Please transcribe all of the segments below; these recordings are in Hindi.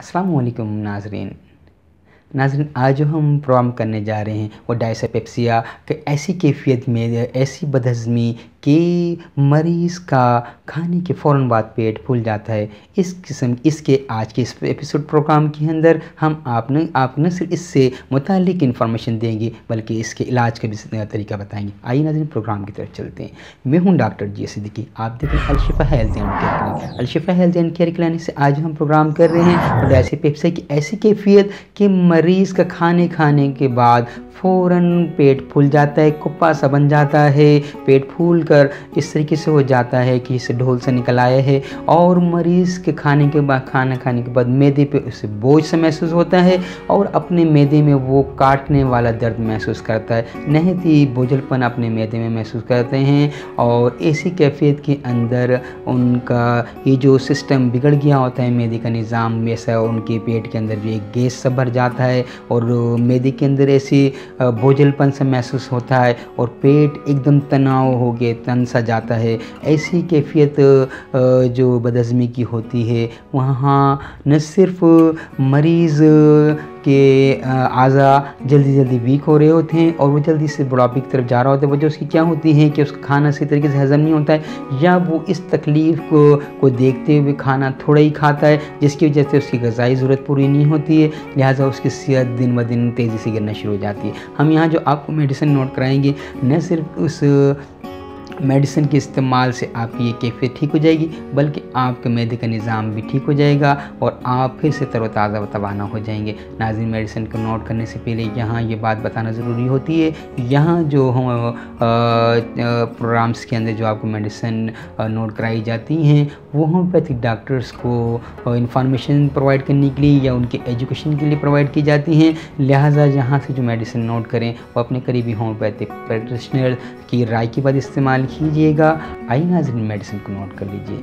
अस्सलामुअलैकुम नाज़रीन, आज जो हम प्रोग्राम करने जा रहे हैं वो डायस्पेप्सिया कि ऐसी कैफियत में ऐसी बदहज़मी कि मरीज़ का खाने के फ़ौरन बाद पेट फूल जाता है। इस किस्म इसके आज के इस एपिसोड प्रोग्राम के अंदर हम आपको न सिर्फ इससे मुतालिक इन्फॉर्मेशन देंगे बल्कि इसके इलाज का भी तरीका बताएंगे। आइए नाज़रीन, प्रोग्राम की तरफ चलते हैं। मैं हूं डॉक्टर जी सिद्दीकी, आप देख रहे हैं Alshifa health and care clinic. Alshifa health and care clinic से आज हम प्रोग्राम कर रहे हैं डायस्पेप्सिया की ऐसी कैफियत कि मरीज़ का खाने के बाद फ़ौरन पेट फूल जाता है, कुप्पा सा बन जाता है, पेट फूल कर इस तरीके से हो जाता है कि इसे ढोल से निकल आया है और मरीज़ के खाना खाने के बाद मैदे पे उसे बोझ सा महसूस होता है और अपने मैदे में वो काटने वाला दर्द महसूस करता है, नहायती बोझलपन अपने मैदे में महसूस करते हैं। और ऐसी कैफियत के अंदर उनका ये जो सिस्टम बिगड़ गया होता है, मैदे का निज़ाम, वैसा उनके पेट के अंदर भी एक गैस सा भर जाता है और मैदे के अंदर ऐसी बोझलपन सा महसूस होता है और पेट एकदम तनाव हो गए तन सा जाता है। ऐसी कैफियत जो बदहज़मी की होती है, वहाँ न सिर्फ मरीज़ के आज़ा जल्दी वीक हो रहे होते हैं और वो जल्दी से बुढ़ापे की तरफ जा रहा होता है। वजह उसकी क्या होती है कि उसका खाना सही तरीके से हज़म नहीं होता है या वो इस तकलीफ़ को देखते हुए खाना थोड़ा ही खाता है, जिसकी वजह से उसकी ग़िज़ाई ज़रूरत पूरी नहीं होती है, लिहाजा उसकी सेहत दिन ब दिन तेज़ी से गिरना शुरू हो जाती है। हम यहाँ जो आपको मेडिसिन नोट कराएंगे, न सिर्फ उस मेडिसिन के इस्तेमाल से आपकी ये कैफियत ठीक हो जाएगी बल्कि आपके मैदे का निज़ाम भी ठीक हो जाएगा और आप फिर से तरोताज़ा व तवाना हो जाएंगे। नाज़रीन, मेडिसिन को नोट करने से पहले यहाँ ये बात बताना ज़रूरी होती है, यहाँ जो हम प्रोग्राम्स के अंदर जो आपको मेडिसिन नोट कराई जाती हैं वो होम्योपैथिक डॉक्टर्स को इंफॉर्मेशन प्रोवाइड करने के लिए या उनके एजुकेशन के लिए प्रोवाइड की जाती हैं। लिहाजा यहाँ से जो मेडिसिन नोट करें वो अपने करीबी होम्योपैथिक प्रैक्टिशनर की राय के बाद इस्तेमाल कीजिएगा। आइए नाज़रीन, मेडिसिन को नोट कर लीजिए।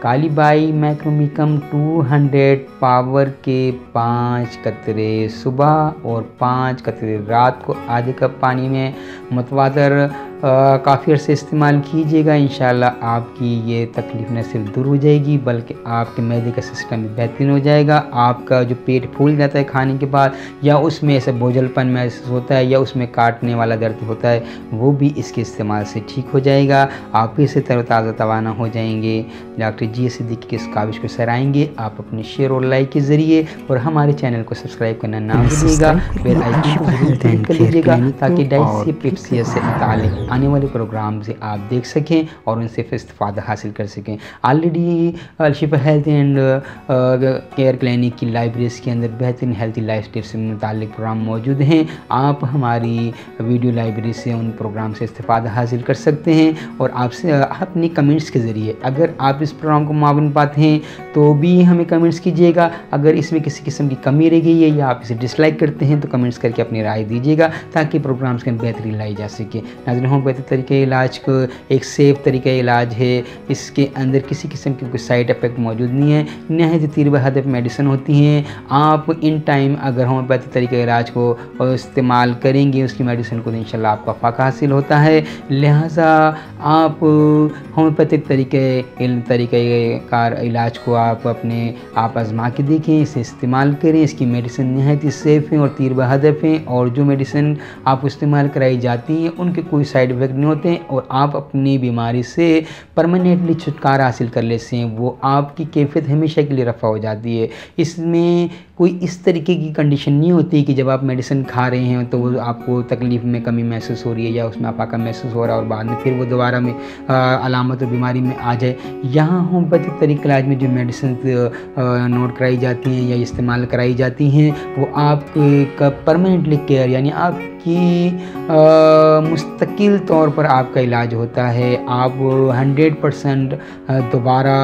कालीबाई मैक्रोमिकम 200 पावर के 5 कतरे सुबह और 5 कतरे रात को आधे कप पानी में मुतवातर काफ़ी अर्से इस्तेमाल कीजिएगा। इंशाल्लाह आपकी ये तकलीफ़ न सिर्फ दूर हो जाएगी बल्कि आपके मैदे का सिस्टम भी बेहतरीन हो जाएगा। आपका जो पेट फूल जाता है खाने के बाद या उसमें ऐसा बोझलपन महसूस होता है या उसमें काटने वाला दर्द होता है, वो भी इसके इस्तेमाल से ठीक हो जाएगा। आप फिर से तरोताज़ा तवाना हो जाएंगे। डॉक्टर जी सिद्दीकी की इस काविश को सराहेंगे आप अपने शेयर और लाइक के ज़रिए और हमारे चैनल को सब्सक्राइब करना ना भूलिएगा। बेल आइकन को ज़रूर क्लिक कर लीजिएगा ताकि डायस्पेप्सिया से मुताल्लिक़ आने वाले प्रोग्राम से आप देख सकें और उनसे इस्तिफ़ादा हासिल कर सकें। Already Alshifa health and care clinic की लाइब्रेरीज़ के अंदर बेहतरीन हेल्थी लाइफ स्टाइल से मुताल्लिक़ प्रोग्राम मौजूद हैं। आप हमारी वीडियो लाइब्रेरी से उन प्रोग्राम से इस्तिफ़ादा हासिल कर सकते हैं और आपसे अपने कमेंट्स के ज़रिए अगर आप इस प्रोग्राम को मावन पाते हैं तो भी हमें कमेंट्स कीजिएगा। अगर इसमें किसी किस्म की कमी रह गई है या आप इसे डिसलाइक करते हैं तो कमेंट्स करके अपनी राय दीजिएगा ताकि प्रोग्राम्स के बेहतरीन लाई जा सके। नाज़रीन, होम्योपैथिक तरीके इलाज को एक सेफ तरीका इलाज है, इसके अंदर किसी किस्म की कोई साइड इफ़ेक्ट मौजूद नहीं है, नहायत तीर व हदफ मेडिसिन होती हैं। आप इन टाइम अगर होम्योपैथिक तरीके इलाज को इस्तेमाल करेंगे उसकी मेडिसिन को तो इंशाल्लाह आपका फ़ायदा हासिल होता है। लिहाजा आप होम्योपैथिक तरीके कार इलाज को आप आजमा के देखें, इसे इस्तेमाल करें। इसकी मेडिसिन नहायत ही सेफ़ हैं और तीर व हदफ हैं और जो मेडिसिन आपको इस्तेमाल कराई जाती हैं उनके कोई साइड इफ़ेक्ट नहीं होते हैं और आप अपनी बीमारी से परमानेंटली छुटकारा हासिल कर लेते हैं। वो आपकी कैफियत हमेशा के लिए रफ़ा हो जाती है। इसमें कोई इस तरीके की कंडीशन नहीं होती कि जब आप मेडिसिन खा रहे हैं तो वो आपको तकलीफ़ में कमी महसूस हो रही है या उसमें अफाका महसूस हो रहा है और बाद में फिर वो दोबारा में अलामत और बीमारी में आ जाए। यहाँ होम्योपैथिक तरीके इलाज में जो मेडिसिन नोट कराई जाती हैं या इस्तेमाल कराई जाती हैं वो आपका परमानेंटली केयर यानी आपकी मुस्तकिल तौर पर आपका इलाज होता है। आप 100% दोबारा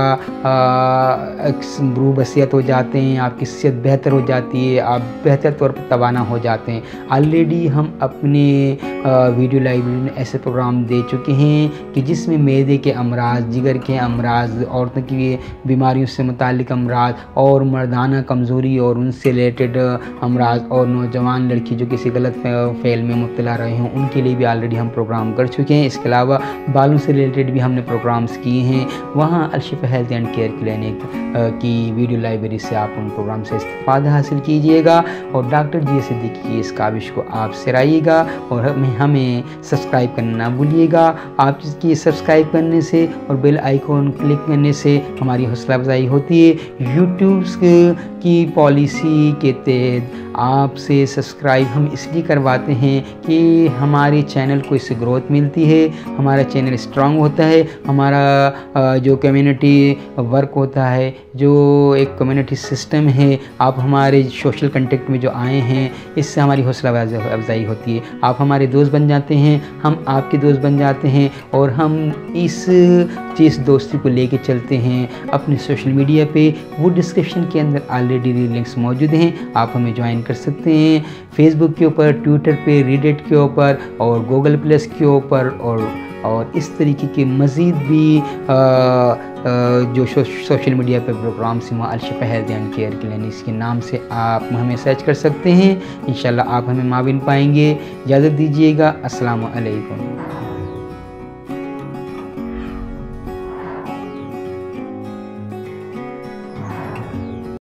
बसियत हो जाते हैं, आपकी सेहत बेहतर हो जाती है, आप बेहतर तौर पर तवाना हो जाते हैं। ऑलरेडी हम अपने वीडियो लाइब्रेरी में ऐसे प्रोग्राम दे चुके हैं कि जिसमें मैदे के अमराज, जिगर के अमराज, औरतों की बीमारियों से मुतालिक अमराज और मर्दाना कमज़ोरी और उनसे रिलेटेड अमराज और नौजवान लड़की जो किसी गलत फेल में मुब्तला रहे हों उनके लिए भी ऑलरेडी हम प्रोग्राम प्रोग्राम कर चुके हैं। इसके अलावा बालों से रिलेटेड भी हमने प्रोग्राम्स किए हैं। वहाँ Alshifa health and care clinic की वीडियो लाइब्रेरी से आप उन प्रोग्राम से इस्तेफादा हासिल कीजिएगा और डॉक्टर जी सिद्दीकी की इस काविश को आप सराहिएगा और हमें सब्सक्राइब करना ना भूलिएगा। आप इसकी सब्सक्राइब करने से और बेल आइकॉन क्लिक करने से हमारी हौसला अफजाई होती है। यूट्यूब की पॉलिसी के तहत आपसे सब्सक्राइब हम इसलिए करवाते हैं कि हमारे चैनल को इससे ग्रोथ मिलती है, हमारा चैनल स्ट्रांग होता है, हमारा जो कम्युनिटी वर्क होता है, जो एक कम्युनिटी सिस्टम है, आप हमारे सोशल कंटेक्ट में जो आए हैं, इससे हमारी हौसला अफजाई होती है। आप हमारे दोस्त बन जाते हैं, हम आपके दोस्त बन जाते हैं और हम इस चीज़ दोस्ती को लेके चलते हैं अपने सोशल मीडिया पे। वो डिस्क्रिप्शन के अंदर ऑलरेडी लिंक्स मौजूद हैं, आप हमें ज्वाइन कर सकते हैं फेसबुक के ऊपर, ट्विटर पे, रेडिट के ऊपर और गूगल प्लस के ऊपर और इस तरीके के मज़ीद भी जो सोशल मीडिया पे प्रोग्राम्स हैं Alshifa health and care clinic के नाम से आप हमें सर्च कर सकते हैं। इंशाल्लाह आप हमें माविन पाएंगे। इजाज़त दीजिएगा। अस्सलामु अलैकुम।